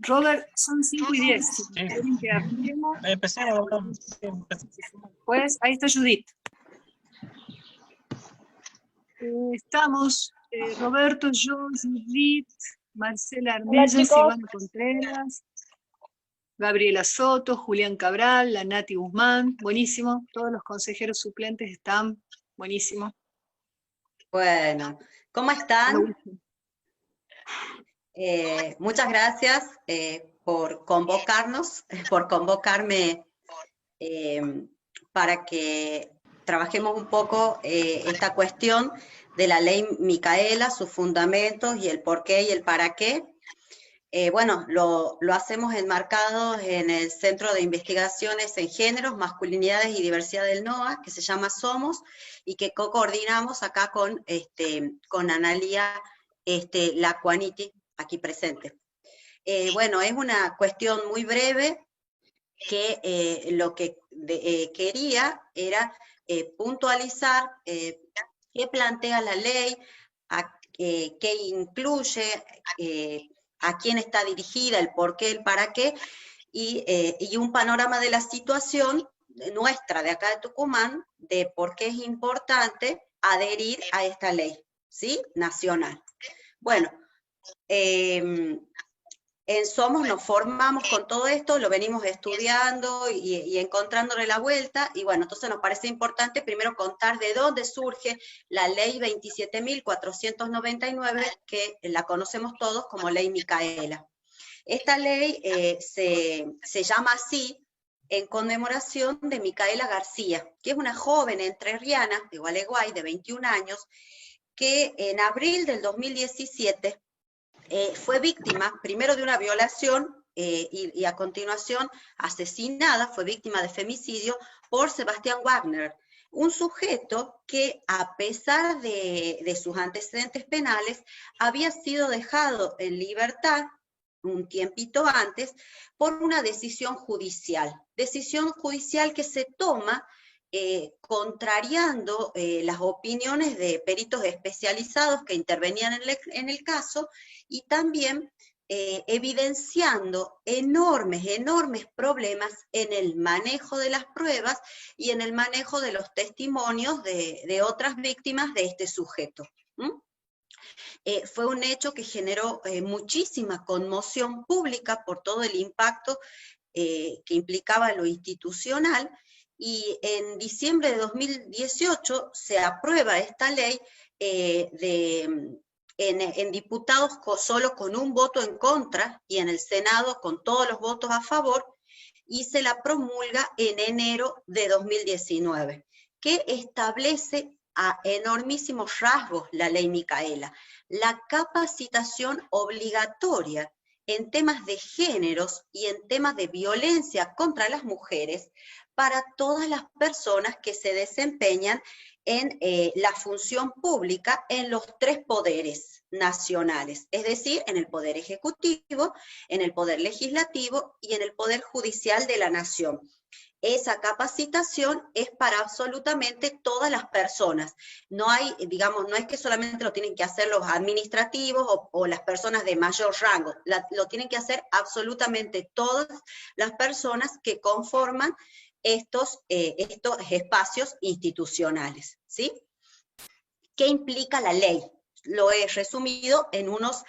Robert, son 5:10. Si Sí. quieren que arranquemos, Empecemos. pues ahí está Judith. Estamos Roberto, yo, Judith, Marcela Armellas, Ivana Contreras, Gabriela Soto, Julián Cabral, la Nati Guzmán, buenísimo. Todos los consejeros suplentes están, buenísimo. Bueno, ¿cómo están? Muchas gracias por convocarnos, por convocarme para que trabajemos un poco esta cuestión de la ley Micaela, sus fundamentos y el por qué y el para qué. Bueno, lo hacemos enmarcados en el Centro de Investigaciones en Géneros, Masculinidades y Diversidad del NOA, que se llama SOMOS, y que co-coordinamos acá con Analía Lacuaniti, aquí presente. Bueno, es una cuestión muy breve que lo que quería era puntualizar qué plantea la ley, qué incluye, a quién está dirigida, el por qué, el para qué, y un panorama de la situación nuestra de acá de Tucumán, de por qué es importante adherir a esta ley, ¿sí? Nacional. Bueno, en SOMOS nos formamos con todo esto, lo venimos estudiando y encontrándole la vuelta, y bueno, entonces nos parece importante primero contar de dónde surge la ley 27.499, que la conocemos todos como ley Micaela. Esta ley se llama así en conmemoración de Micaela García, que es una joven entrerriana de Gualeguay de 21 años, que en abril del 2017 fue víctima primero de una violación y a continuación asesinada, fue víctima de femicidio por Sebastián Wagner, un sujeto que a pesar de sus antecedentes penales había sido dejado en libertad un tiempito antes por una decisión judicial que se toma contrariando las opiniones de peritos especializados que intervenían en el caso, y también evidenciando enormes problemas en el manejo de las pruebas y en el manejo de los testimonios de otras víctimas de este sujeto. Fue un hecho que generó muchísima conmoción pública por todo el impacto que implicaba lo institucional, y en diciembre de 2018 se aprueba esta ley en diputados solo con un voto en contra, y en el Senado con todos los votos a favor, y se la promulga en enero de 2019, que establece a enormísimos rasgos la ley Micaela, la capacitación obligatoria en temas de géneros y en temas de violencia contra las mujeres para todas las personas que se desempeñan en la función pública en los tres poderes nacionales, es decir, en el poder ejecutivo, en el poder legislativo y en el poder judicial de la nación. Esa capacitación es para absolutamente todas las personas. No hay, digamos, no es que solamente lo tienen que hacer los administrativos o las personas de mayor rango, lo tienen que hacer absolutamente todas las personas que conforman estos espacios institucionales, ¿sí? ¿Qué implica la ley? Lo he resumido en unos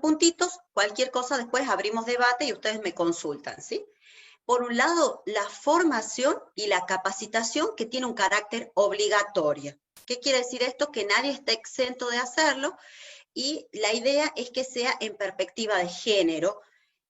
puntitos, cualquier cosa después abrimos debate y ustedes me consultan, ¿sí? Por un lado, la formación y la capacitación, que tiene un carácter obligatorio. ¿Qué quiere decir esto? Que nadie está exento de hacerlo, y la idea es que sea en perspectiva de género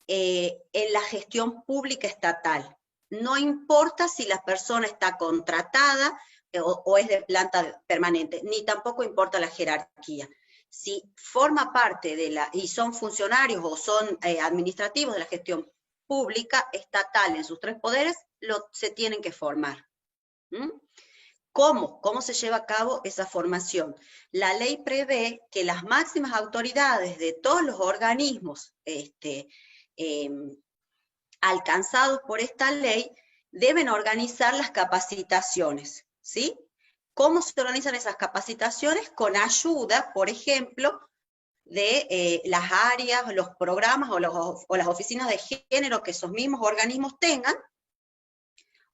en la gestión pública estatal. No importa si la persona está contratada o es de planta permanente, ni tampoco importa la jerarquía. Si forma parte y son funcionarios o son administrativos de la gestión pública, estatal, en sus tres poderes, se tienen que formar. ¿Cómo se lleva a cabo esa formación? La ley prevé que las máximas autoridades de todos los organismos alcanzados por esta ley deben organizar las capacitaciones, ¿sí? ¿Cómo se organizan esas capacitaciones? Con ayuda, por ejemplo, de las áreas, los programas o las oficinas de género que esos mismos organismos tengan,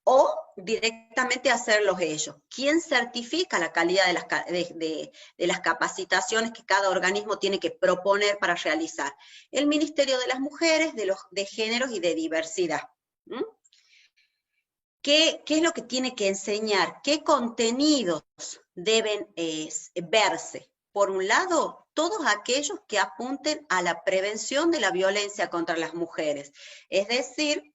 o directamente hacerlos ellos. ¿Quién certifica la calidad de las capacitaciones que cada organismo tiene que proponer para realizar? El Ministerio de las Mujeres, de Géneros y de Diversidad. ¿Mm? ¿Qué es lo que tiene que enseñar? ¿Qué contenidos deben verse? Por un lado, todos aquellos que apunten a la prevención de la violencia contra las mujeres, es decir,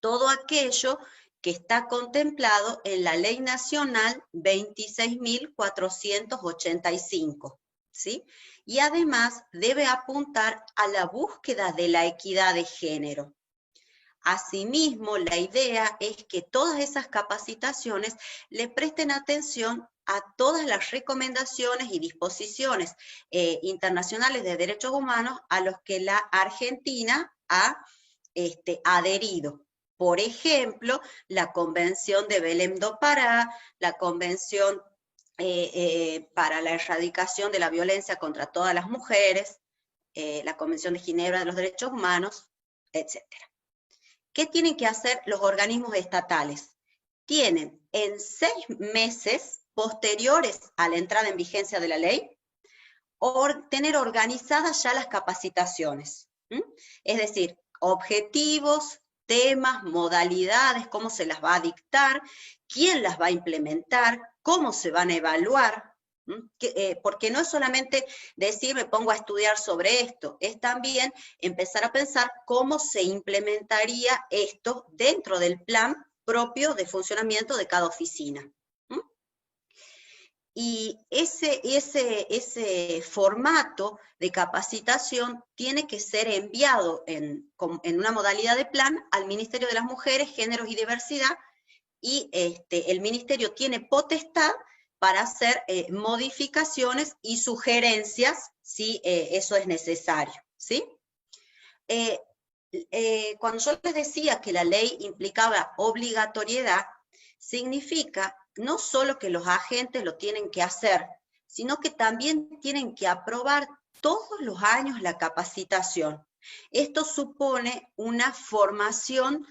todo aquello que está contemplado en la Ley Nacional 26.485, ¿sí? Y además debe apuntar a la búsqueda de la equidad de género. Asimismo, la idea es que todas esas capacitaciones le presten atención a todas las recomendaciones y disposiciones internacionales de derechos humanos a los que la Argentina ha adherido. Por ejemplo, la Convención de Belém do Pará, la Convención para la Erradicación de la Violencia contra todas las Mujeres, la Convención de Ginebra de los Derechos Humanos, etc. ¿Qué tienen que hacer los organismos estatales? Tienen en 6 meses posteriores a la entrada en vigencia de la ley, tener organizadas ya las capacitaciones. Es decir, objetivos, temas, modalidades, cómo se las va a dictar, quién las va a implementar, cómo se van a evaluar, porque no es solamente decir me pongo a estudiar sobre esto, es también empezar a pensar cómo se implementaría esto dentro del plan propio de funcionamiento de cada oficina. Y ese formato de capacitación tiene que ser enviado en una modalidad de plan al Ministerio de las Mujeres, Géneros y Diversidad, y el Ministerio tiene potestad para hacer modificaciones y sugerencias si eso es necesario, ¿sí? Cuando yo les decía que la ley implicaba obligatoriedad, significa no solo que los agentes lo tienen que hacer, sino que también tienen que aprobar todos los años la capacitación. Esto supone una formación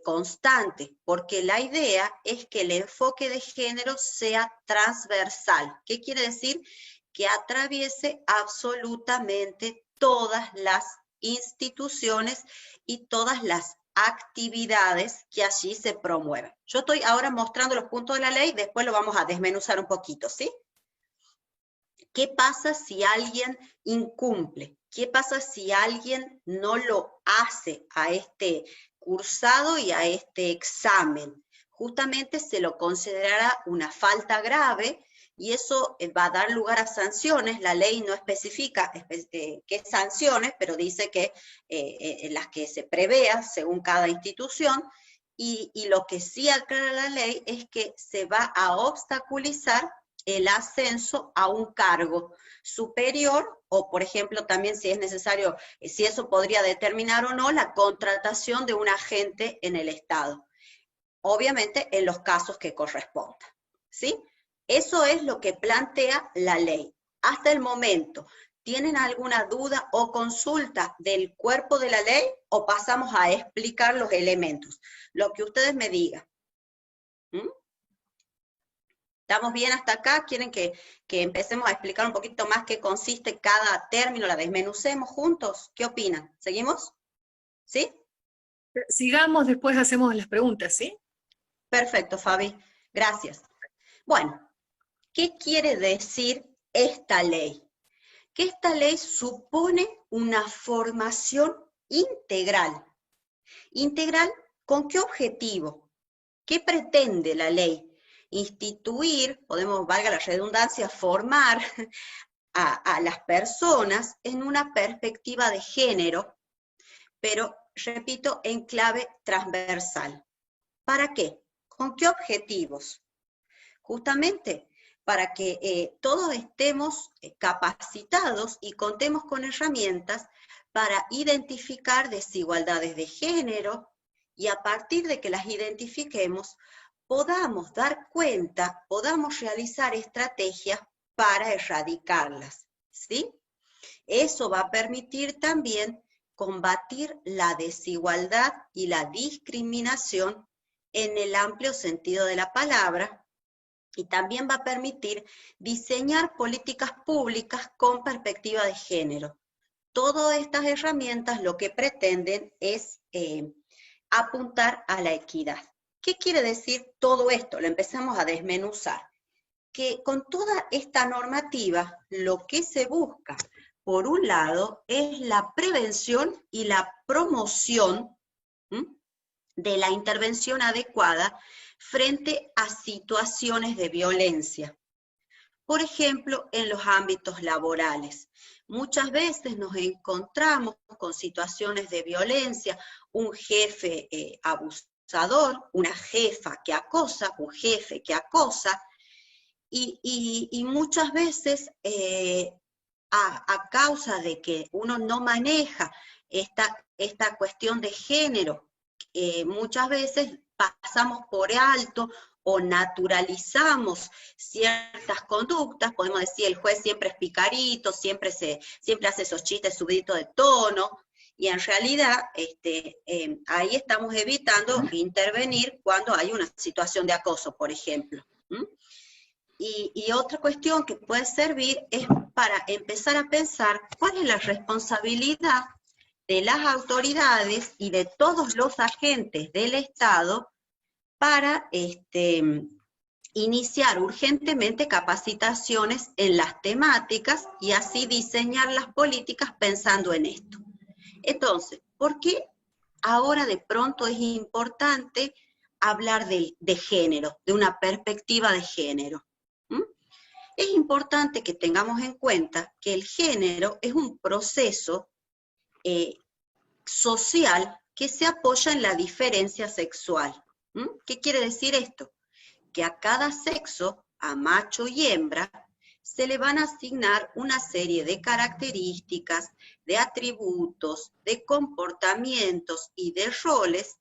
constante, porque la idea es que el enfoque de género sea transversal. ¿Qué quiere decir? Que atraviese absolutamente todas las instituciones y todas las actividades que allí se promueven. Yo estoy ahora mostrando los puntos de la ley, después lo vamos a desmenuzar un poquito, ¿sí? ¿Qué pasa si alguien incumple? ¿Qué pasa si alguien no lo hace a este cursado y a este examen? Justamente se lo considerará una falta grave y eso va a dar lugar a sanciones. La ley no especifica qué sanciones, pero dice que las que se prevea según cada institución, y lo que sí aclara la ley es que se va a obstaculizar el ascenso a un cargo superior, o por ejemplo también si es necesario, si eso podría determinar o no la contratación de un agente en el Estado. Obviamente en los casos que correspondan, ¿sí? Eso es lo que plantea la ley. Hasta el momento, ¿tienen alguna duda o consulta del cuerpo de la ley o pasamos a explicar los elementos? Lo que ustedes me digan. ¿Estamos bien hasta acá? ¿Quieren que empecemos a explicar un poquito más qué consiste cada término? ¿La desmenucemos juntos? ¿Qué opinan? ¿Seguimos? ¿Sí? Sigamos, después hacemos las preguntas, ¿sí? Perfecto, Fabi. Gracias. Bueno, ¿qué quiere decir esta ley? Que esta ley supone una formación integral. ¿Integral con qué objetivo? ¿Qué pretende la ley? Instituir, valga la redundancia, formar a las personas en una perspectiva de género, pero, repito, en clave transversal. ¿Para qué? ¿Con qué objetivos? Justamente para que todos estemos capacitados y contemos con herramientas para identificar desigualdades de género y a partir de que las identifiquemos, podamos dar cuenta, podamos realizar estrategias para erradicarlas, ¿sí? Eso va a permitir también combatir la desigualdad y la discriminación en el amplio sentido de la palabra, y también va a permitir diseñar políticas públicas con perspectiva de género. Todas estas herramientas lo que pretenden es apuntar a la equidad. ¿Qué quiere decir todo esto? Lo empezamos a desmenuzar. Que con toda esta normativa lo que se busca, por un lado, es la prevención y la promoción de la intervención adecuada frente a situaciones de violencia. Por ejemplo, en los ámbitos laborales. Muchas veces nos encontramos con situaciones de violencia, un jefe abusador, una jefa que acosa, un jefe que acosa, y muchas veces a causa de que uno no maneja esta cuestión de género, muchas veces pasamos por alto o naturalizamos ciertas conductas. Podemos decir, el juez siempre es picarito, siempre hace esos chistes subiditos de tono, y en realidad ahí estamos evitando intervenir cuando hay una situación de acoso, por ejemplo. Y otra cuestión que puede servir es para empezar a pensar cuál es la responsabilidad de las autoridades y de todos los agentes del Estado para iniciar urgentemente capacitaciones en las temáticas y así diseñar las políticas pensando en esto. Entonces, ¿por qué ahora de pronto es importante hablar de género, de una perspectiva de género? Es importante que tengamos en cuenta que el género es un proceso social que se apoya en la diferencia sexual. ¿Qué quiere decir esto? Que a cada sexo, a macho y hembra, se le van a asignar una serie de características, de atributos, de comportamientos y de roles,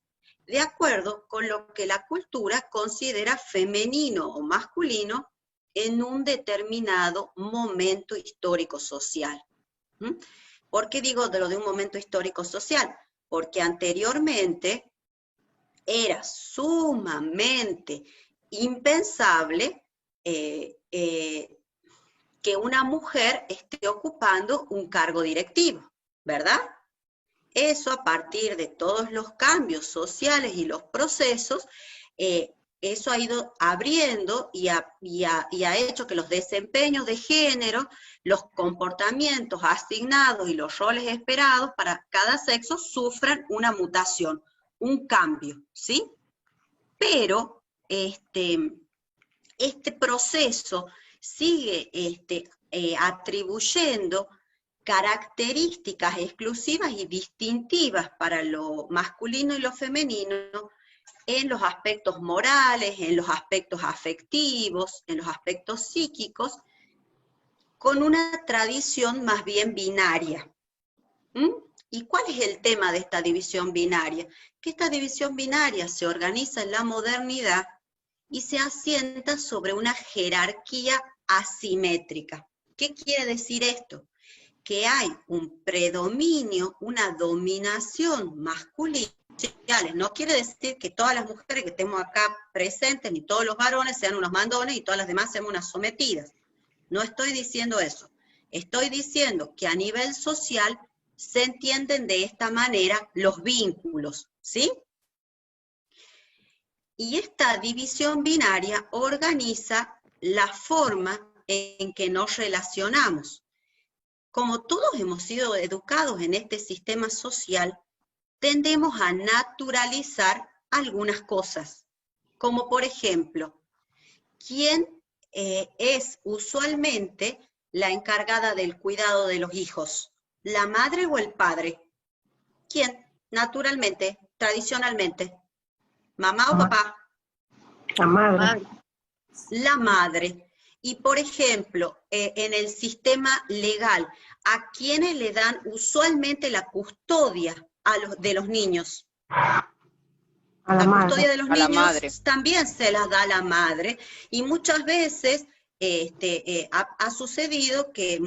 de acuerdo con lo que la cultura considera femenino o masculino en un determinado momento histórico social. ¿Por qué digo de un momento histórico social? Porque anteriormente era sumamente impensable que una mujer esté ocupando un cargo directivo, ¿verdad? Eso, a partir de todos los cambios sociales y los procesos, eso ha ido abriendo y ha hecho que los desempeños de género, los comportamientos asignados y los roles esperados para cada sexo sufran una mutación, un cambio, ¿sí? Pero este proceso sigue atribuyendo características exclusivas y distintivas para lo masculino y lo femenino en los aspectos morales, en los aspectos afectivos, en los aspectos psíquicos, con una tradición más bien binaria. ¿Y cuál es el tema de esta división binaria? Que esta división binaria se organiza en la modernidad y se asienta sobre una jerarquía asimétrica. ¿Qué quiere decir esto? Que hay un predominio, una dominación masculina. No quiere decir que todas las mujeres que estemos acá presentes, ni todos los varones sean unos mandones y todas las demás sean unas sometidas. No estoy diciendo eso. Estoy diciendo que a nivel social se entienden de esta manera los vínculos, ¿sí? Y esta división binaria organiza la forma en que nos relacionamos. Como todos hemos sido educados en este sistema social, tendemos a naturalizar algunas cosas, como por ejemplo, ¿quién es usualmente la encargada del cuidado de los hijos? ¿La madre o el padre? ¿Quién? Naturalmente, tradicionalmente. ¿Mamá o papá? La madre. La madre. Y por ejemplo, en el sistema legal, ¿a quiénes le dan usualmente la custodia de los niños? A la La madre. custodia de los niños también se las da la madre, y muchas veces ha sucedido que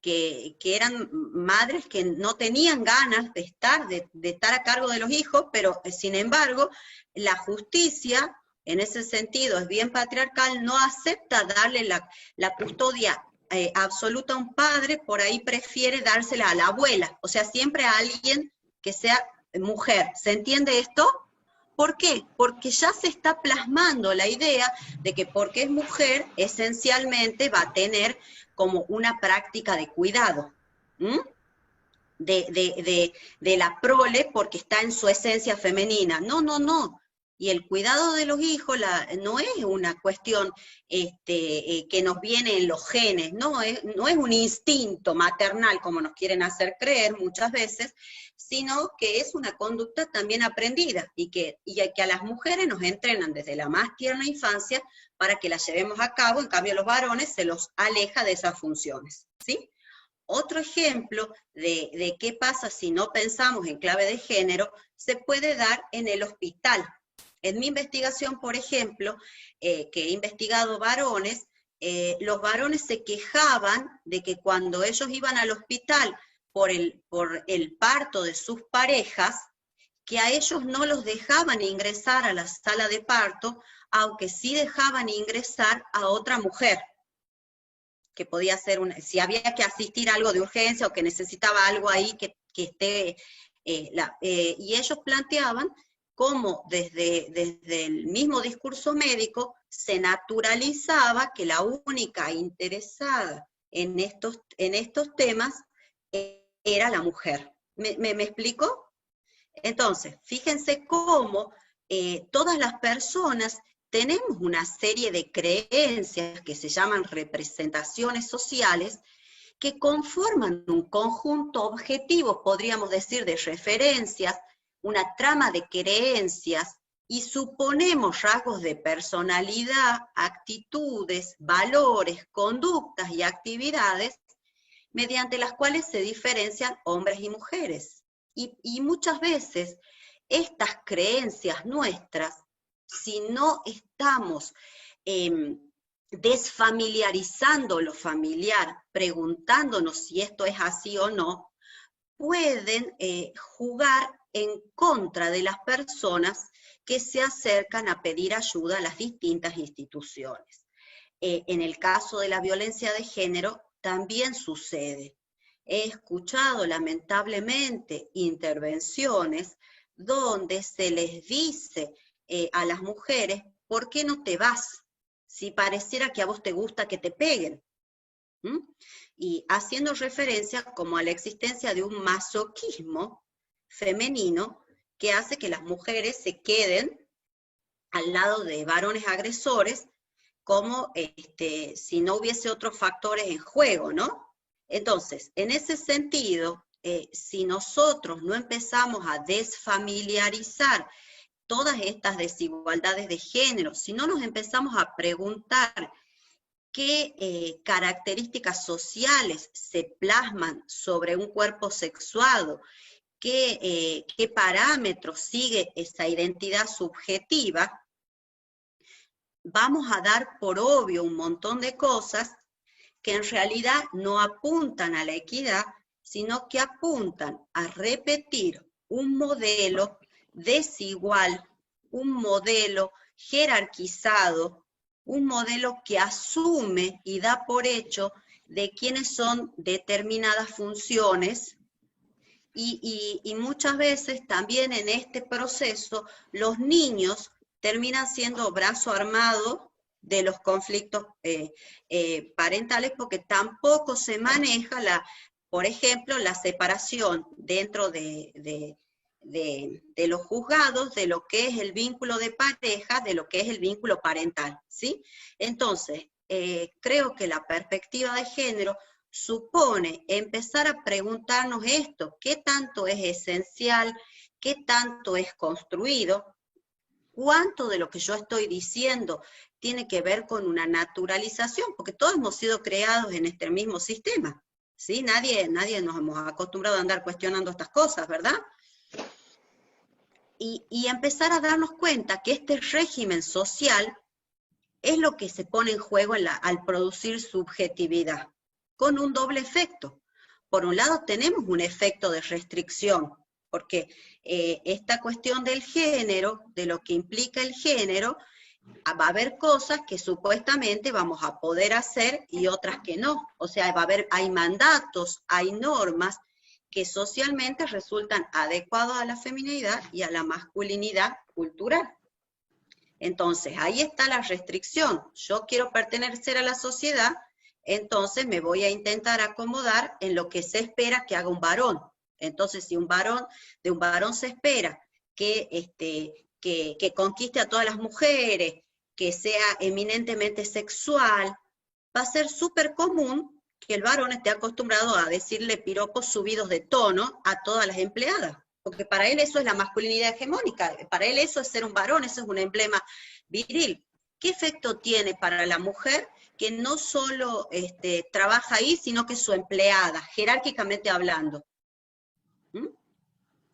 que eran madres que no tenían ganas de estar a cargo de los hijos, pero sin embargo, la justicia, en ese sentido, es bien patriarcal, no acepta darle la custodia absoluta a un padre, por ahí prefiere dársela a la abuela, o sea, siempre a alguien que sea mujer. ¿Se entiende esto? ¿Por qué? Porque ya se está plasmando la idea de que porque es mujer, esencialmente va a tener como una práctica de cuidado, de la prole, porque está en su esencia femenina. No, no, no. Y el cuidado de los hijos no es una cuestión que nos viene en los genes, no es un instinto maternal como nos quieren hacer creer muchas veces, sino que es una conducta también aprendida y que a las mujeres nos entrenan desde la más tierna infancia para que la llevemos a cabo, en cambio a los varones se los aleja de esas funciones, ¿sí? Otro ejemplo de qué pasa si no pensamos en clave de género se puede dar en el hospital. En mi investigación, por ejemplo, que he investigado varones, los varones se quejaban de que cuando ellos iban al hospital por el parto de sus parejas, que a ellos no los dejaban ingresar a la sala de parto, aunque sí dejaban ingresar a otra mujer, que podía ser si había que asistir a algo de urgencia o que necesitaba algo ahí que esté, y ellos planteaban cómo desde el mismo discurso médico se naturalizaba que la única interesada en estos temas era la mujer. ¿Me explico? Entonces, fíjense cómo todas las personas tenemos una serie de creencias que se llaman representaciones sociales que conforman un conjunto objetivo, podríamos decir, de referencias, una trama de creencias, y suponemos rasgos de personalidad, actitudes, valores, conductas y actividades mediante las cuales se diferencian hombres y mujeres. Y muchas veces estas creencias nuestras, si no estamos desfamiliarizando lo familiar, preguntándonos si esto es así o no, pueden jugar en contra de las personas que se acercan a pedir ayuda a las distintas instituciones. En el caso de la violencia de género también sucede. He escuchado lamentablemente intervenciones donde se les dice a las mujeres, ¿por qué no te vas? Si pareciera que a vos te gusta que te peguen. Y haciendo referencia como a la existencia de un masoquismo femenino que hace que las mujeres se queden al lado de varones agresores como si no hubiese otros factores en juego, ¿no? Entonces, en ese sentido, si nosotros no empezamos a desfamiliarizar todas estas desigualdades de género, si no nos empezamos a preguntar qué características sociales se plasman sobre un cuerpo sexuado, qué parámetros sigue esa identidad subjetiva, vamos a dar por obvio un montón de cosas que en realidad no apuntan a la equidad, sino que apuntan a repetir un modelo desigual, un modelo jerarquizado, un modelo que asume y da por hecho de quiénes son determinadas funciones, y muchas veces también en este proceso los niños terminan siendo brazo armado de los conflictos parentales, porque tampoco se maneja, por ejemplo, la separación dentro de los juzgados de lo que es el vínculo de pareja, de lo que es el vínculo parental, ¿sí? Entonces, creo que la perspectiva de género supone empezar a preguntarnos esto: ¿qué tanto es esencial? ¿Qué tanto es construido? ¿Cuánto de lo que yo estoy diciendo tiene que ver con una naturalización? Porque todos hemos sido creados en este mismo sistema, ¿sí? Nadie nos hemos acostumbrado a andar cuestionando estas cosas, ¿verdad? Y empezar a darnos cuenta que este régimen social es lo que se pone en juego al producir subjetividad. con un doble efecto. Por un lado tenemos un efecto de restricción, porque esta cuestión del género, de lo que implica el género, va a haber cosas que supuestamente vamos a poder hacer y otras que no. O sea, hay mandatos, hay normas que socialmente resultan adecuados a la feminidad y a la masculinidad cultural. Entonces, ahí está la restricción. Yo quiero pertenecer a la sociedad, entonces me voy a intentar acomodar en lo que se espera que haga un varón. Entonces, si de un varón se espera que conquiste a todas las mujeres, que sea eminentemente sexual, va a ser súper común que el varón esté acostumbrado a decirle piropos subidos de tono a todas las empleadas. Porque para él eso es la masculinidad hegemónica, para él eso es ser un varón, eso es un emblema viril. ¿Qué efecto tiene para la mujer que no solo trabaja ahí, sino que es su empleada, jerárquicamente hablando?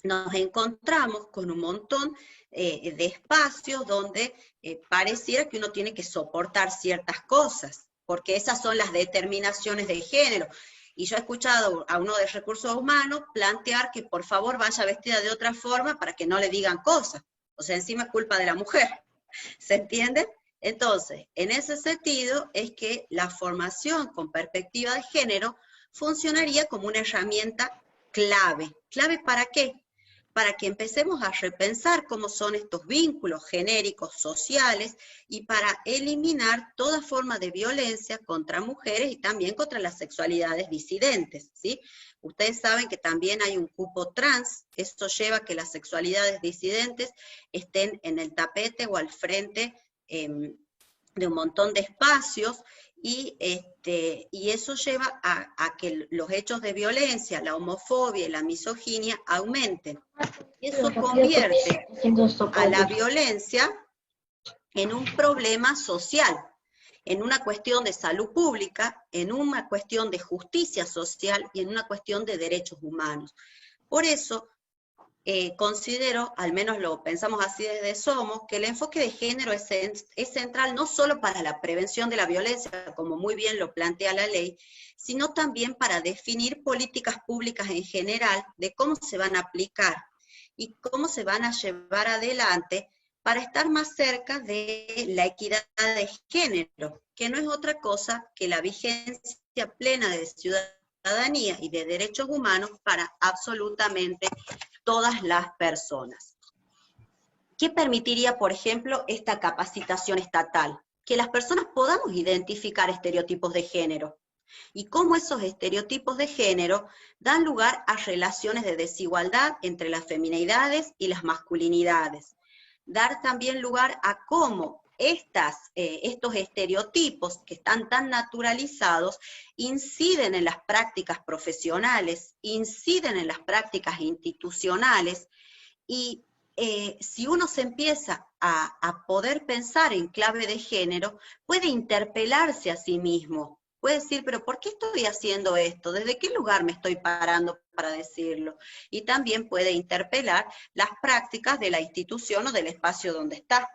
Nos encontramos con un montón de espacios donde pareciera que uno tiene que soportar ciertas cosas, porque esas son las determinaciones de género. Y yo he escuchado a uno de recursos humanos plantear que por favor vaya vestida de otra forma para que no le digan cosas. O sea, encima es culpa de la mujer. ¿Se entiende? Entonces, en ese sentido es que la formación con perspectiva de género funcionaría como una herramienta clave. ¿Clave para qué? Para que empecemos a repensar cómo son estos vínculos genéricos sociales y para eliminar toda forma de violencia contra mujeres y también contra las sexualidades disidentes, ¿sí? Ustedes saben que también hay un cupo trans, esto lleva a que las sexualidades disidentes estén en el tapete o al frente de un montón de espacios, y eso lleva a que los hechos de violencia, la homofobia y la misoginia aumenten. Eso convierte a la violencia en un problema social, en una cuestión de salud pública, en una cuestión de justicia social y en una cuestión de derechos humanos. Por eso, considero, al menos lo pensamos así desde Somos, que el enfoque de género es central no solo para la prevención de la violencia, como muy bien lo plantea la ley, sino también para definir políticas públicas en general de cómo se van a aplicar y cómo se van a llevar adelante para estar más cerca de la equidad de género, que no es otra cosa que la vigencia plena de ciudadanía y de derechos humanos para absolutamente todas las personas. ¿Qué permitiría, por ejemplo, esta capacitación estatal? Que las personas podamos identificar estereotipos de género y cómo esos estereotipos de género dan lugar a relaciones de desigualdad entre las feminidades y las masculinidades. Dar también lugar a cómo estos estereotipos que están tan naturalizados inciden en las prácticas profesionales, inciden en las prácticas institucionales, y si uno se empieza a poder pensar en clave de género, puede interpelarse a sí mismo, puede decir, pero ¿por qué estoy haciendo esto? ¿Desde qué lugar me estoy parando para decirlo? Y también puede interpelar las prácticas de la institución o del espacio donde está.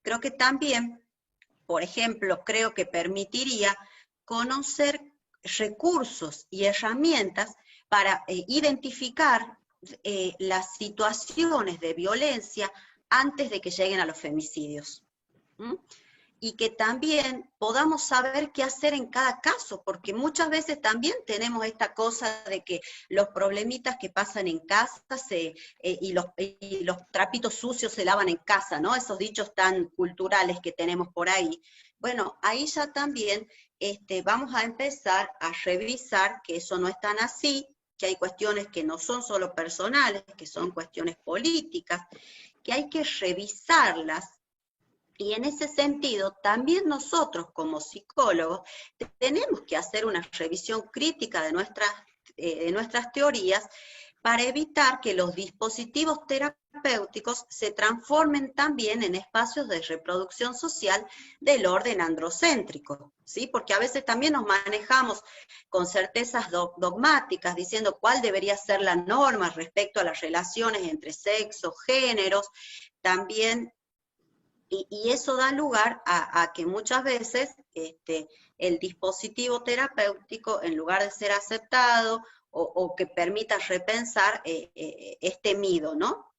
Creo que también, por ejemplo, creo que permitiría conocer recursos y herramientas para identificar las situaciones de violencia antes de que lleguen a los femicidios. Y que también podamos saber qué hacer en cada caso, porque muchas veces también tenemos esta cosa de que los problemitas que pasan en casa y los trapitos sucios se lavan en casa, ¿no? Esos dichos tan culturales que tenemos por ahí. Bueno, ahí ya también vamos a empezar a revisar que eso no es tan así, que hay cuestiones que no son solo personales, que son cuestiones políticas, que hay que revisarlas. Y en ese sentido, también nosotros como psicólogos tenemos que hacer una revisión crítica de nuestras teorías para evitar que los dispositivos terapéuticos se transformen también en espacios de reproducción social del orden androcéntrico, ¿sí? Porque a veces también nos manejamos con certezas dogmáticas, diciendo cuál debería ser la norma respecto a las relaciones entre sexos, géneros, también Y eso da lugar a que muchas veces el dispositivo terapéutico, en lugar de ser aceptado o que permita repensar, esté mido, ¿no?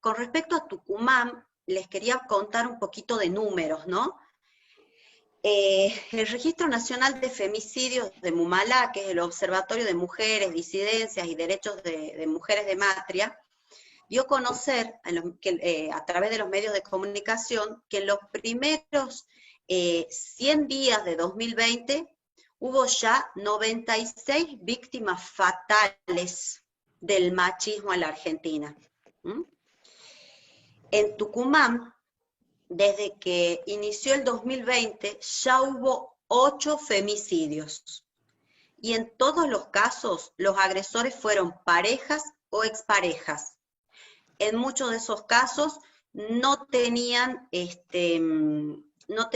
Con respecto a Tucumán, les quería contar un poquito de números, ¿no? El Registro Nacional de Femicidios de Mumalá, que es el Observatorio de Mujeres, Disidencias y Derechos de Mujeres de Matria, dio a conocer a través de los medios de comunicación que en los primeros 100 días de 2020 hubo ya 96 víctimas fatales del machismo en la Argentina. ¿Mm? En Tucumán, desde que inició el 2020, ya hubo 8 femicidios. Y en todos los casos, los agresores fueron parejas o exparejas. En muchos de esos casos no tenían, no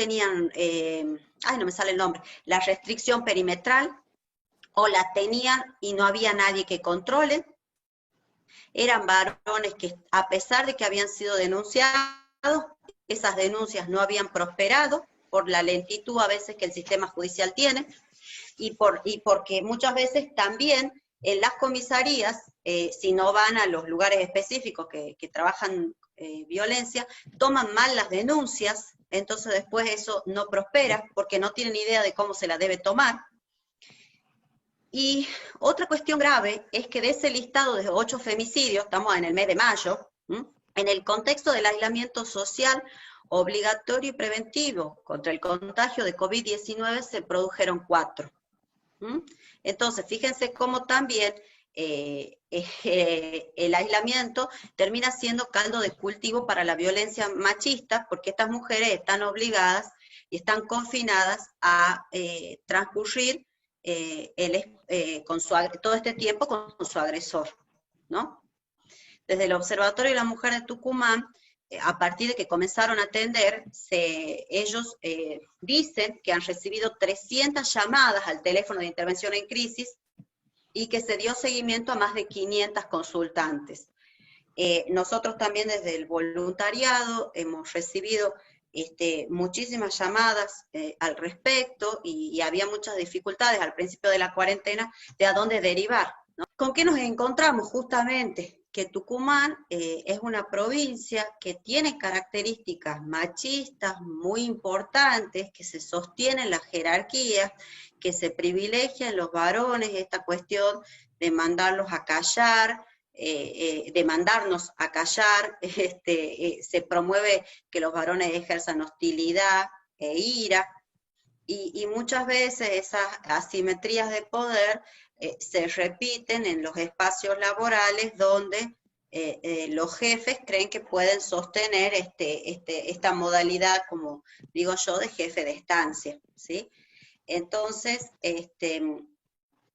me sale el nombre, la restricción perimetral, o la tenían y no había nadie que controle. Eran varones que, a pesar de que habían sido denunciados, esas denuncias no habían prosperado por la lentitud a veces que el sistema judicial tiene, y porque muchas veces también en las comisarías, si no van a los lugares específicos que trabajan violencia, toman mal las denuncias, entonces después eso no prospera, porque no tienen idea de cómo se la debe tomar. Y otra cuestión grave es que de ese listado de 8 femicidios, estamos en el mes de mayo, en el contexto del aislamiento social obligatorio y preventivo contra el contagio de COVID-19 se produjeron 4. Entonces, fíjense cómo también el aislamiento termina siendo caldo de cultivo para la violencia machista, porque estas mujeres están obligadas y están confinadas a transcurrir todo este tiempo con su agresor, ¿no? Desde el Observatorio de la Mujer de Tucumán, a partir de que comenzaron a atender, ellos dicen que han recibido 300 llamadas al teléfono de intervención en crisis y que se dio seguimiento a más de 500 consultantes. Nosotros también desde el voluntariado hemos recibido muchísimas llamadas al respecto y había muchas dificultades al principio de la cuarentena de a dónde derivar, ¿no? ¿Con qué nos encontramos? Justamente que Tucumán es una provincia que tiene características machistas muy importantes, que se sostienen las jerarquías, que se privilegian los varones, esta cuestión de mandarlos a callar, de mandarnos a callar, se promueve que los varones ejerzan hostilidad e ira, y muchas veces esas asimetrías de poder se repiten en los espacios laborales donde los jefes creen que pueden sostener esta modalidad, como digo yo, de jefe de estancia, ¿sí? Entonces, es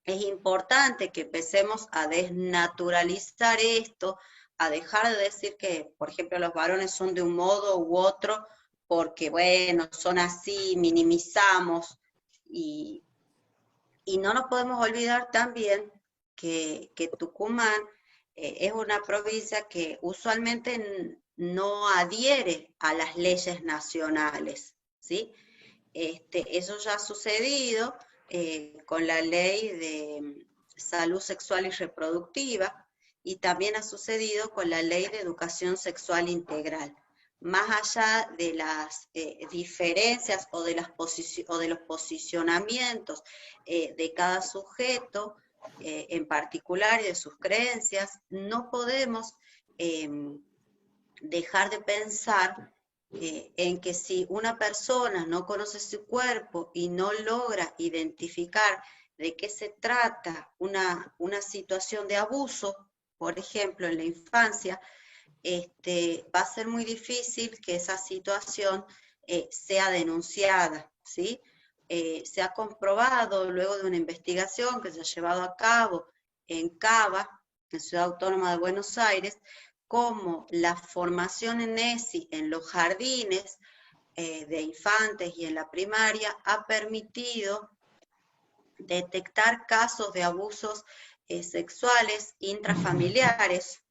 importante que empecemos a desnaturalizar esto, a dejar de decir que, por ejemplo, los varones son de un modo u otro, porque, bueno, son así, minimizamos, y no nos podemos olvidar también que Tucumán es una provincia que usualmente no adhiere a las leyes nacionales, ¿sí? Eso ya ha sucedido con la ley de salud sexual y reproductiva, y también ha sucedido con la ley de educación sexual integral. Más allá de las diferencias o de los posicionamientos de cada sujeto en particular y de sus creencias, no podemos dejar de pensar en que si una persona no conoce su cuerpo y no logra identificar de qué se trata una situación de abuso, por ejemplo en la infancia, va a ser muy difícil que esa situación sea denunciada, ¿sí? Se ha comprobado luego de una investigación que se ha llevado a cabo en Cava, en Ciudad Autónoma de Buenos Aires, cómo la formación en ESI en los jardines de infantes y en la primaria ha permitido detectar casos de abusos sexuales intrafamiliares,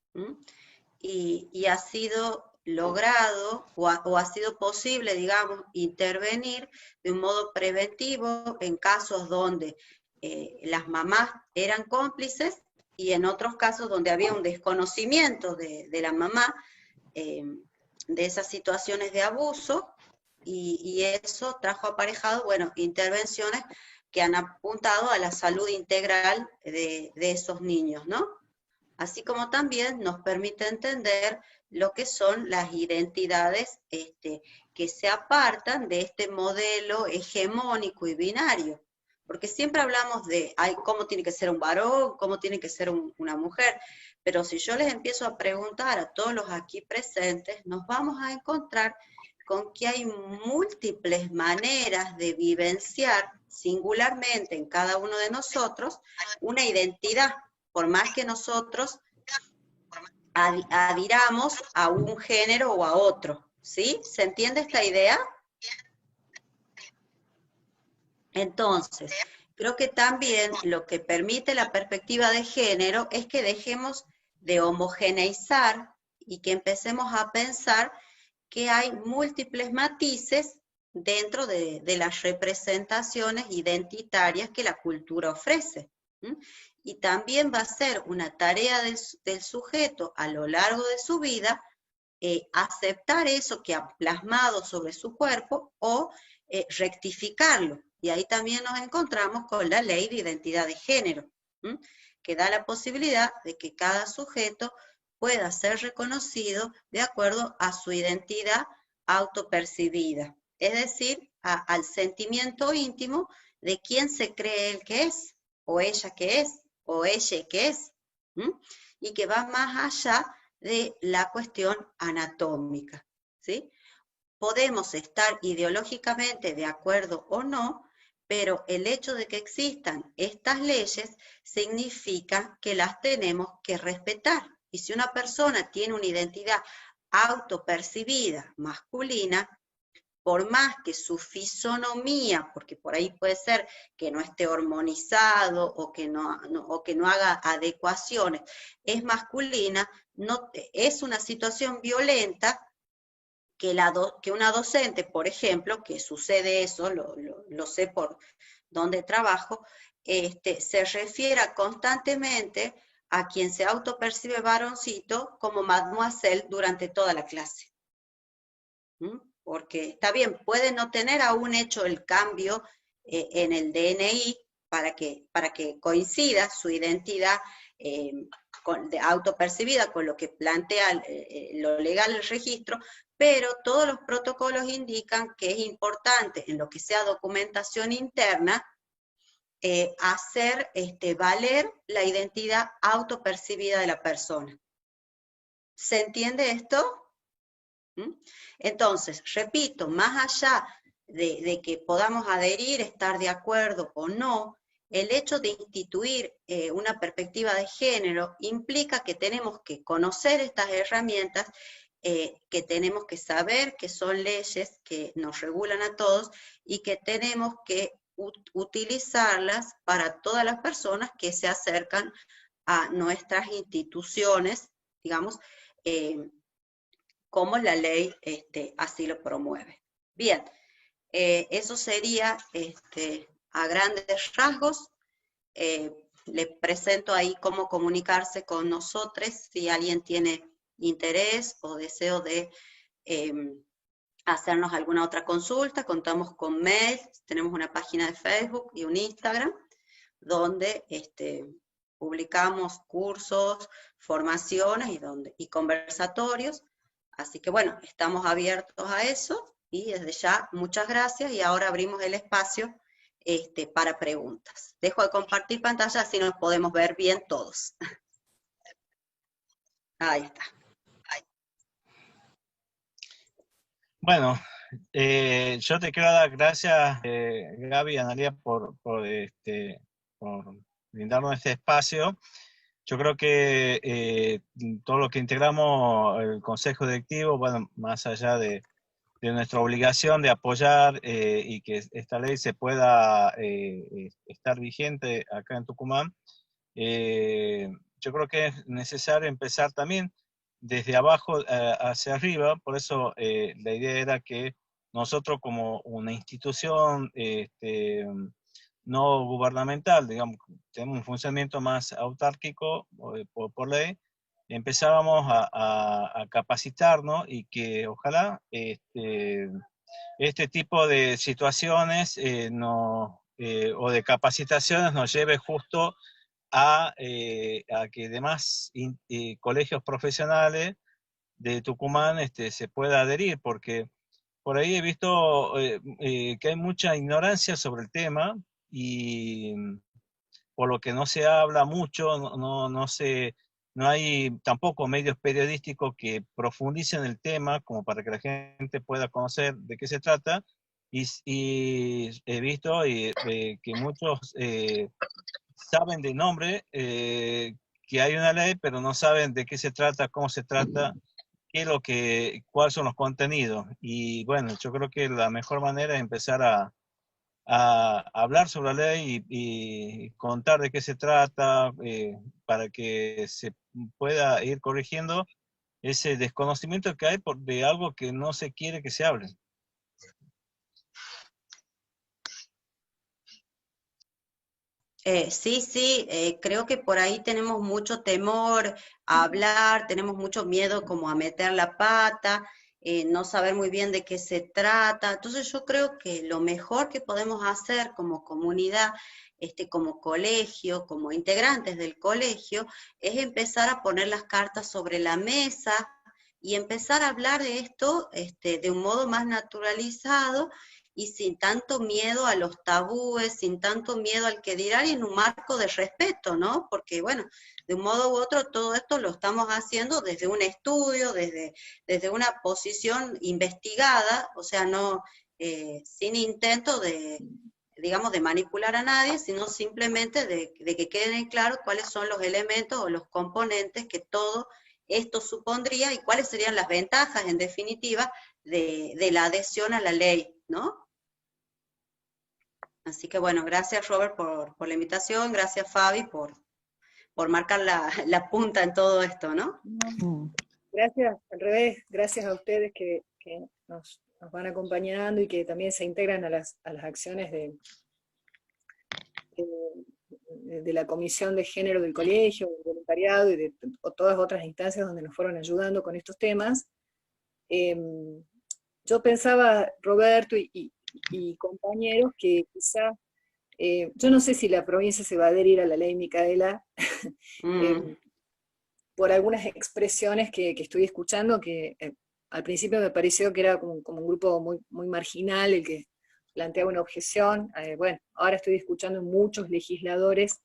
y ha sido logrado o ha sido posible, digamos, intervenir de un modo preventivo en casos donde las mamás eran cómplices y en otros casos donde había un desconocimiento de la mamá de esas situaciones de abuso, y eso trajo aparejado, bueno, intervenciones que han apuntado a la salud integral de esos niños, ¿no? Así como también nos permite entender lo que son las identidades que se apartan de este modelo hegemónico y binario. Porque siempre hablamos de cómo tiene que ser un varón, cómo tiene que ser una mujer, pero si yo les empiezo a preguntar a todos los aquí presentes, nos vamos a encontrar con que hay múltiples maneras de vivenciar singularmente en cada uno de nosotros una identidad, por más que nosotros adhiramos a un género o a otro, ¿sí? ¿Se entiende esta idea? Entonces, creo que también lo que permite la perspectiva de género es que dejemos de homogeneizar y que empecemos a pensar que hay múltiples matices dentro de las representaciones identitarias que la cultura ofrece. Y también va a ser una tarea del sujeto a lo largo de su vida aceptar eso que ha plasmado sobre su cuerpo o rectificarlo. Y ahí también nos encontramos con la ley de identidad de género, que da la posibilidad de que cada sujeto pueda ser reconocido de acuerdo a su identidad autopercibida, es decir, al sentimiento íntimo de quién se cree él que es, o ella que es, o ella que es, y que va más allá de la cuestión anatómica, ¿sí? Podemos estar ideológicamente de acuerdo o no, pero el hecho de que existan estas leyes significa que las tenemos que respetar. Y si una persona tiene una identidad autopercibida masculina, por más que su fisonomía, porque por ahí puede ser que no esté hormonizado o que no haga adecuaciones, es masculina, es una situación violenta que una docente, por ejemplo, que sucede eso, lo sé por donde trabajo, se refiera constantemente a quien se autopercibe varoncito como mademoiselle durante toda la clase. Porque está bien, puede no tener aún hecho el cambio en el DNI para que coincida su identidad autopercibida con lo que plantea lo legal el registro, pero todos los protocolos indican que es importante en lo que sea documentación interna hacer valer la identidad autopercibida de la persona. ¿Se entiende esto? Entonces, repito, más allá de que podamos adherir, estar de acuerdo o no, el hecho de instituir una perspectiva de género implica que tenemos que conocer estas herramientas, que tenemos que saber que son leyes que nos regulan a todos y que tenemos que utilizarlas para todas las personas que se acercan a nuestras instituciones, digamos, como la ley así lo promueve. Bien, eso sería a grandes rasgos. Les presento ahí cómo comunicarse con nosotros si alguien tiene interés o deseo de hacernos alguna otra consulta. Contamos con mail, tenemos una página de Facebook y un Instagram, donde publicamos cursos, formaciones y conversatorios. Así que bueno, estamos abiertos a eso y desde ya muchas gracias y ahora abrimos el espacio para preguntas. Dejo de compartir pantalla así nos podemos ver bien todos. Ahí está. Bueno, yo te quiero dar gracias, Gaby y Analia, por brindarnos este espacio. Yo creo que todo lo que integramos el Consejo Directivo, bueno, más allá de nuestra obligación de apoyar y que esta ley se pueda estar vigente acá en Tucumán, yo creo que es necesario empezar también desde abajo hacia arriba. Por eso la idea era que nosotros como una institución no gubernamental, digamos, tenemos un funcionamiento más autárquico por ley, empezábamos a capacitarnos y que ojalá este tipo de situaciones o de capacitaciones nos lleve justo a que demás colegios profesionales de Tucumán se pueda adherir, porque por ahí he visto que hay mucha ignorancia sobre el tema y por lo que no se habla mucho, no hay tampoco medios periodísticos que profundicen el tema como para que la gente pueda conocer de qué se trata, y he visto que muchos saben de nombre que hay una ley, pero no saben de qué se trata, cómo se trata, cuáles son los contenidos. Y bueno, yo creo que la mejor manera es empezar a hablar sobre la ley y contar de qué se trata, para que se pueda ir corrigiendo ese desconocimiento que hay de algo que no se quiere que se hable. Sí, creo que por ahí tenemos mucho temor a hablar, tenemos mucho miedo como a meter la pata, no saber muy bien de qué se trata. Entonces yo creo que lo mejor que podemos hacer como comunidad, como colegio, como integrantes del colegio, es empezar a poner las cartas sobre la mesa y empezar a hablar de esto de un modo más naturalizado y sin tanto miedo a los tabúes, sin tanto miedo al que dirán, y en un marco de respeto, ¿no? Porque, bueno, de un modo u otro todo esto lo estamos haciendo desde un estudio, desde una posición investigada, o sea, no sin intento de, digamos, de manipular a nadie, sino simplemente de que queden claros cuáles son los elementos o los componentes que todo esto supondría y cuáles serían las ventajas, en definitiva, de la adhesión a la ley, ¿no? Así que bueno, gracias Robert por la invitación, gracias Fabi por marcar la punta en todo esto, ¿no? Gracias, al revés, gracias a ustedes que nos van acompañando y que también se integran a las acciones de la Comisión de Género del Colegio, del voluntariado y de todas otras instancias donde nos fueron ayudando con estos temas. Yo pensaba, Roberto y compañeros, que quizá, yo no sé si la provincia se va a adherir a la ley Micaela, por algunas expresiones que estoy escuchando, que al principio me pareció que era como un grupo muy, muy marginal el que planteaba una objeción. Bueno, ahora estoy escuchando en muchos legisladores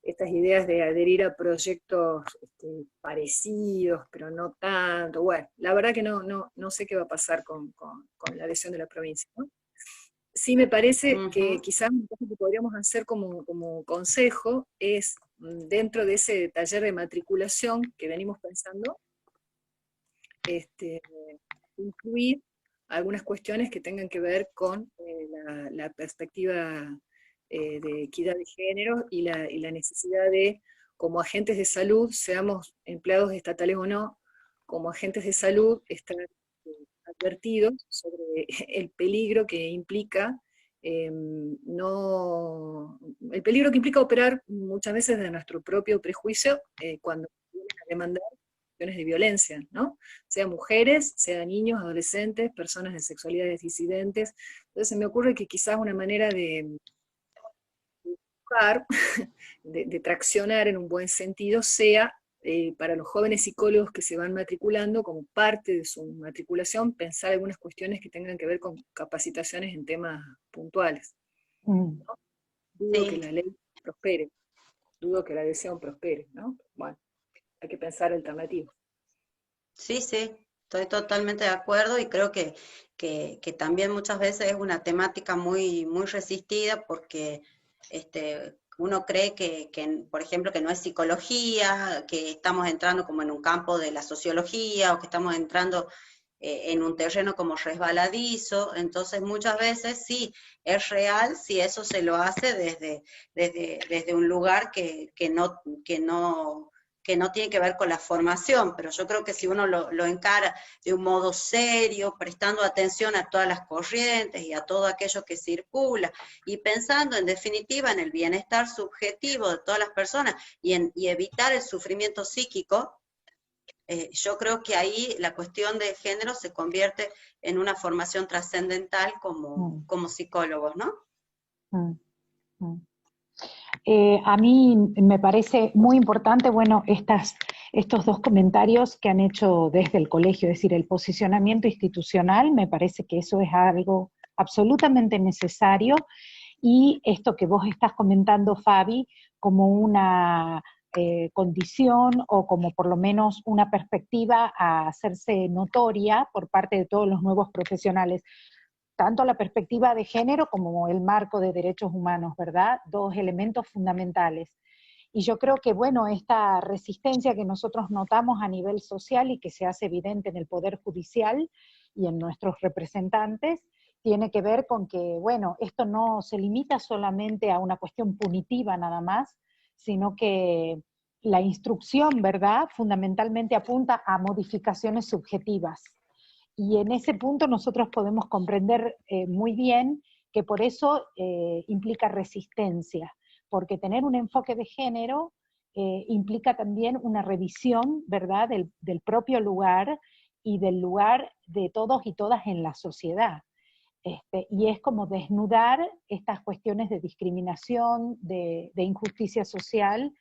estas ideas de adherir a proyectos parecidos, pero no tanto. Bueno, la verdad que no sé qué va a pasar con la adhesión de la provincia, ¿no? Sí me parece que quizás un poco que podríamos hacer como consejo es, dentro de ese taller de matriculación que venimos pensando, incluir algunas cuestiones que tengan que ver con la perspectiva de equidad de género y la necesidad de, como agentes de salud, seamos empleados estatales o no, como agentes de salud, estar advertidos sobre el peligro que implica el peligro que implica operar muchas veces de nuestro propio prejuicio cuando vienen a demandar cuestiones de violencia, ¿no? Sea mujeres, sea niños, adolescentes, personas de sexualidades disidentes. Entonces se me ocurre que quizás una manera de traccionar en un buen sentido sea, para los jóvenes psicólogos que se van matriculando, como parte de su matriculación, pensar algunas cuestiones que tengan que ver con capacitaciones en temas puntuales. ¿No? Dudo que la ley prospere, dudo que la adhesión prospere, ¿no? Bueno, hay que pensar alternativas. Sí, estoy totalmente de acuerdo y creo que también muchas veces es una temática muy, muy resistida porque uno cree que, por ejemplo, que no es psicología, que estamos entrando como en un campo de la sociología o que estamos entrando en un terreno como resbaladizo. Entonces muchas veces sí, es real si eso se lo hace desde un lugar que no que no tiene que ver con la formación, pero yo creo que si uno lo encara de un modo serio, prestando atención a todas las corrientes y a todo aquello que circula, y pensando en definitiva en el bienestar subjetivo de todas las personas y evitar el sufrimiento psíquico, yo creo que ahí la cuestión de género se convierte en una formación trascendental como psicólogos, ¿no? A mí me parece muy importante, bueno, estos dos comentarios que han hecho desde el colegio, es decir, el posicionamiento institucional, me parece que eso es algo absolutamente necesario, y esto que vos estás comentando, Fabi, como una condición o como por lo menos una perspectiva a hacerse notoria por parte de todos los nuevos profesionales, tanto la perspectiva de género como el marco de derechos humanos, ¿verdad? Dos elementos fundamentales. Y yo creo que, bueno, esta resistencia que nosotros notamos a nivel social y que se hace evidente en el Poder Judicial y en nuestros representantes, tiene que ver con que, bueno, esto no se limita solamente a una cuestión punitiva nada más, sino que la instrucción, ¿verdad?, fundamentalmente apunta a modificaciones subjetivas. Y en ese punto nosotros podemos comprender muy bien que por eso implica resistencia, porque tener un enfoque de género implica también una revisión, ¿verdad?, del propio lugar y del lugar de todos y todas en la sociedad. Y es como desnudar estas cuestiones de discriminación, de injusticia social,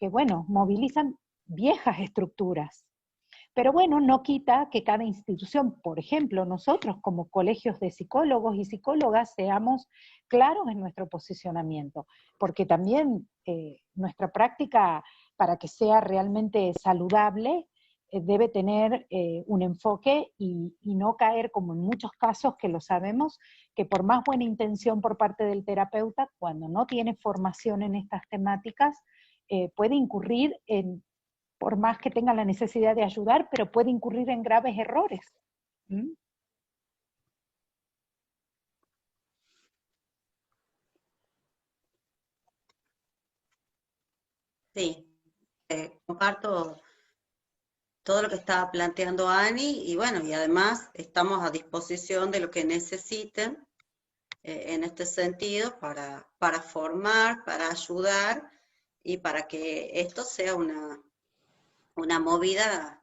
que, bueno, movilizan viejas estructuras. Pero bueno, no quita que cada institución, por ejemplo, nosotros como colegios de psicólogos y psicólogas, seamos claros en nuestro posicionamiento, porque también nuestra práctica, para que sea realmente saludable, debe tener un enfoque y no caer, como en muchos casos que lo sabemos, que por más buena intención por parte del terapeuta, cuando no tiene formación en estas temáticas, puede incurrir en, por más que tenga la necesidad de ayudar, pero puede incurrir en graves errores. ¿Mm? Sí, comparto todo lo que estaba planteando Ani, y bueno, y además estamos a disposición de lo que necesiten en este sentido para formar, para ayudar, y para que esto sea una movida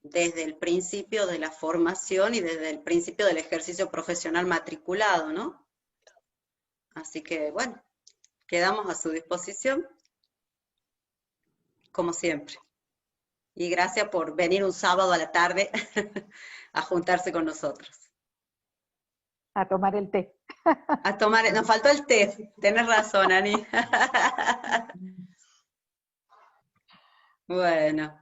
desde el principio de la formación y desde el principio del ejercicio profesional matriculado, ¿no? Así que, bueno, quedamos a su disposición, como siempre. Y gracias por venir un sábado a la tarde a juntarse con nosotros. A tomar el té. A tomar, nos faltó el té, tenés razón, Ani. Bueno,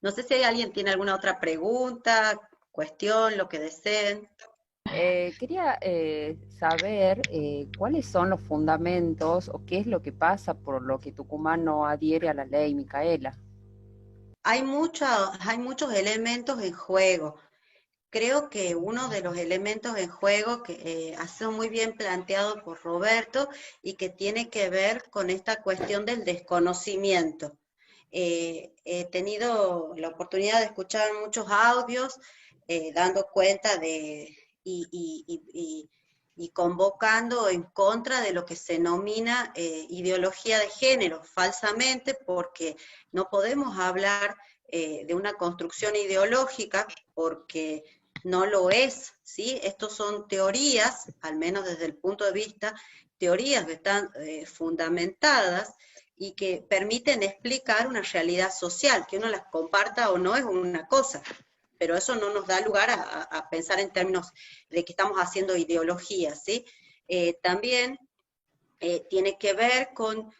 no sé si alguien tiene alguna otra pregunta, cuestión, lo que deseen. Quería saber cuáles son los fundamentos o qué es lo que pasa por lo que Tucumán no adhiere a la ley Micaela. Hay muchos elementos en juego. Creo que uno de los elementos en juego que ha sido muy bien planteado por Roberto y que tiene que ver con esta cuestión del desconocimiento. He tenido la oportunidad de escuchar muchos audios dando cuenta de y convocando en contra de lo que se denomina ideología de género, falsamente, porque no podemos hablar de una construcción ideológica, porque no lo es, ¿sí? Estos son teorías, al menos desde el punto de vista, teorías que están fundamentadas y que permiten explicar una realidad social, que uno las comparta o no es una cosa, pero eso no nos da lugar a pensar en términos de que estamos haciendo ideología, ¿sí? También tiene que ver con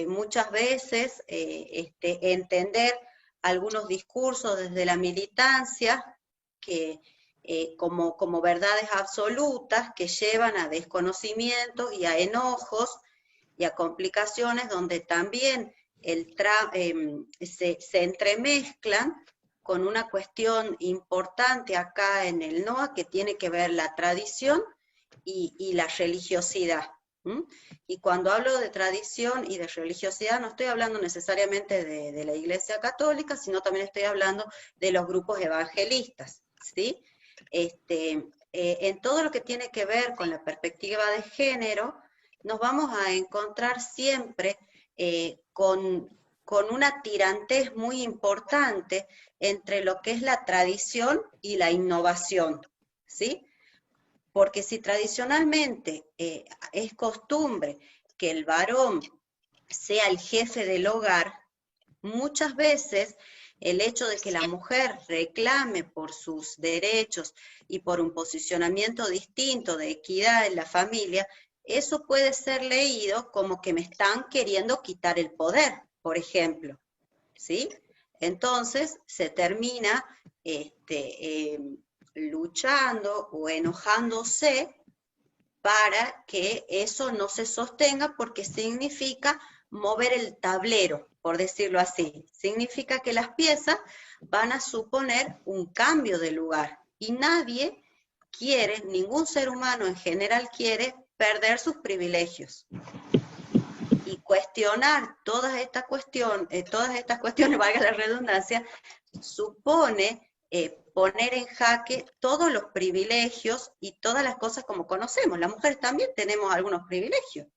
muchas veces entender algunos discursos desde la militancia que como verdades absolutas que llevan a desconocimientos y a enojos y a complicaciones donde también se entremezclan con una cuestión importante acá en el NOA que tiene que ver la tradición y la religiosidad, Y cuando hablo de tradición y de religiosidad, no estoy hablando necesariamente de la Iglesia Católica, sino también estoy hablando de los grupos evangelistas, ¿sí? En todo lo que tiene que ver con la perspectiva de género, nos vamos a encontrar siempre con una tirantez muy importante entre lo que es la tradición y la innovación, ¿sí? Porque si tradicionalmente es costumbre que el varón sea el jefe del hogar, muchas veces el hecho de que la mujer reclame por sus derechos y por un posicionamiento distinto de equidad en la familia, eso puede ser leído como que me están queriendo quitar el poder, por ejemplo, ¿sí? Entonces se termina luchando o enojándose para que eso no se sostenga, porque significa mover el tablero, por decirlo así. Significa que las piezas van a suponer un cambio de lugar, y nadie quiere, ningún ser humano en general quiere perder sus privilegios. Y cuestionar todas estas cuestiones, valga la redundancia, supone poner en jaque todos los privilegios y todas las cosas como conocemos. Las mujeres también tenemos algunos privilegios,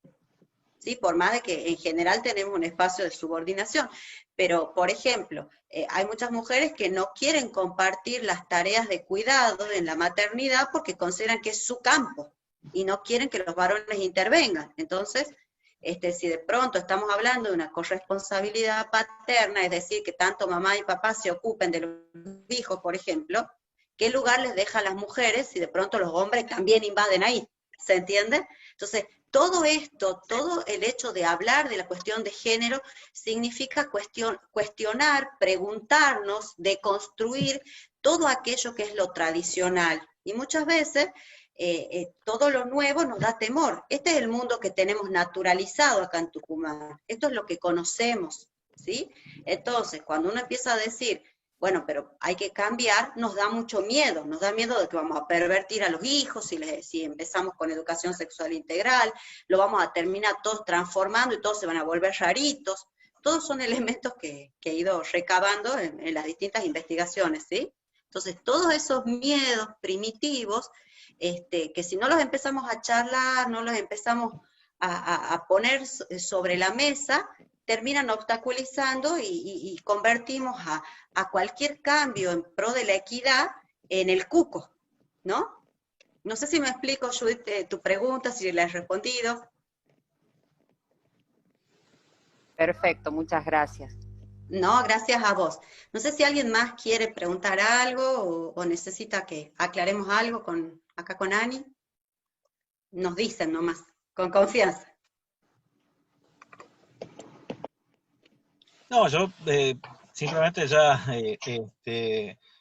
¿sí? Por más de que en general tenemos un espacio de subordinación. Pero, por ejemplo, hay muchas mujeres que no quieren compartir las tareas de cuidado en la maternidad porque consideran que es su campo y no quieren que los varones intervengan. Entonces, si de pronto estamos hablando de una corresponsabilidad paterna, es decir, que tanto mamá y papá se ocupen de los hijos, por ejemplo, ¿qué lugar les deja a las mujeres si de pronto los hombres también invaden ahí? ¿Se entiende? Entonces, todo esto, todo el hecho de hablar de la cuestión de género, significa cuestionar, preguntarnos, deconstruir todo aquello que es lo tradicional. Y muchas veces todo lo nuevo nos da temor. Este es el mundo que tenemos naturalizado acá en Tucumán. Esto es lo que conocemos, ¿sí? Entonces, cuando uno empieza a decir, bueno, pero hay que cambiar, nos da mucho miedo. Nos da miedo de que vamos a pervertir a los hijos si empezamos con educación sexual integral, lo vamos a terminar todos transformando y todos se van a volver raritos. Todos son elementos que he ido recabando en las distintas investigaciones, ¿sí? Entonces, todos esos miedos primitivos, que si no los empezamos a charlar, no los empezamos a poner sobre la mesa, terminan obstaculizando y convertimos a cualquier cambio en pro de la equidad en el cuco, ¿no? No sé si me explico, Judith, tu pregunta, si la he respondido. Perfecto, muchas gracias. No, gracias a vos. No sé si alguien más quiere preguntar algo o necesita que aclaremos algo acá con Ani. Nos dicen nomás, con confianza. No, yo simplemente ya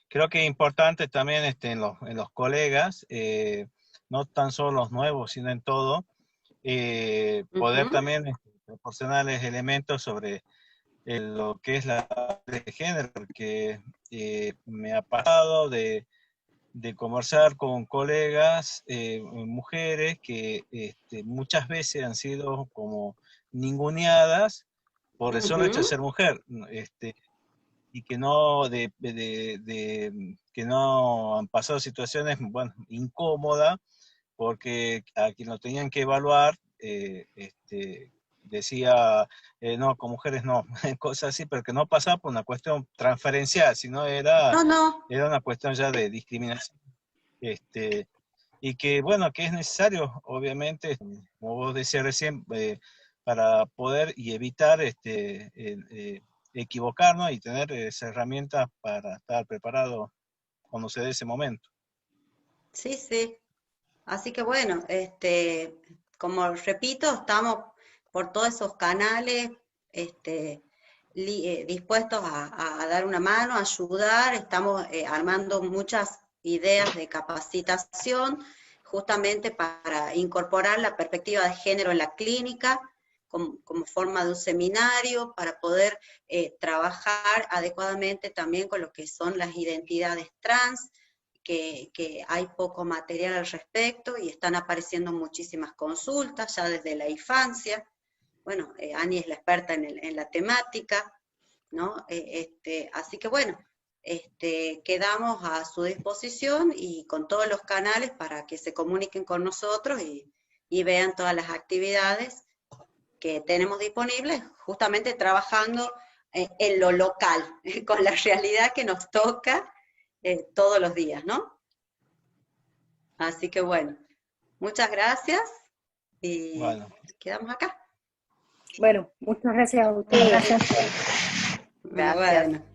creo que es importante también en los colegas, no tan solo los nuevos, sino en todo, poder también proporcionarles elementos sobre lo que es la de género, porque me ha pasado de conversar con colegas, mujeres, que muchas veces han sido como ninguneadas por el solo hecho de ser mujer, y que que no han pasado situaciones, bueno, incómodas, porque a quien lo tenían que evaluar, decía, no, con mujeres no, cosas así, pero que no pasaba por una cuestión transferencial, sino era una cuestión ya de discriminación. Y que, bueno, que es necesario, obviamente, como vos decías recién, para poder y evitar equivocarnos y tener esa herramienta para estar preparado cuando se dé ese momento. Sí, sí. Así que bueno, como repito, estamos por todos esos canales dispuestos a dar una mano, a ayudar. Estamos armando muchas ideas de capacitación justamente para incorporar la perspectiva de género en la clínica como forma de un seminario, para poder trabajar adecuadamente también con lo que son las identidades trans, que hay poco material al respecto y están apareciendo muchísimas consultas ya desde la infancia. Bueno, Ani es la experta en la temática, ¿no? Así que bueno, quedamos a su disposición y con todos los canales para que se comuniquen con nosotros y vean todas las actividades que tenemos disponibles, justamente trabajando en lo local, con la realidad que nos toca todos los días, ¿no? Así que bueno, muchas gracias y quedamos acá. Bueno, muchas gracias a ustedes. Gracias. Bueno.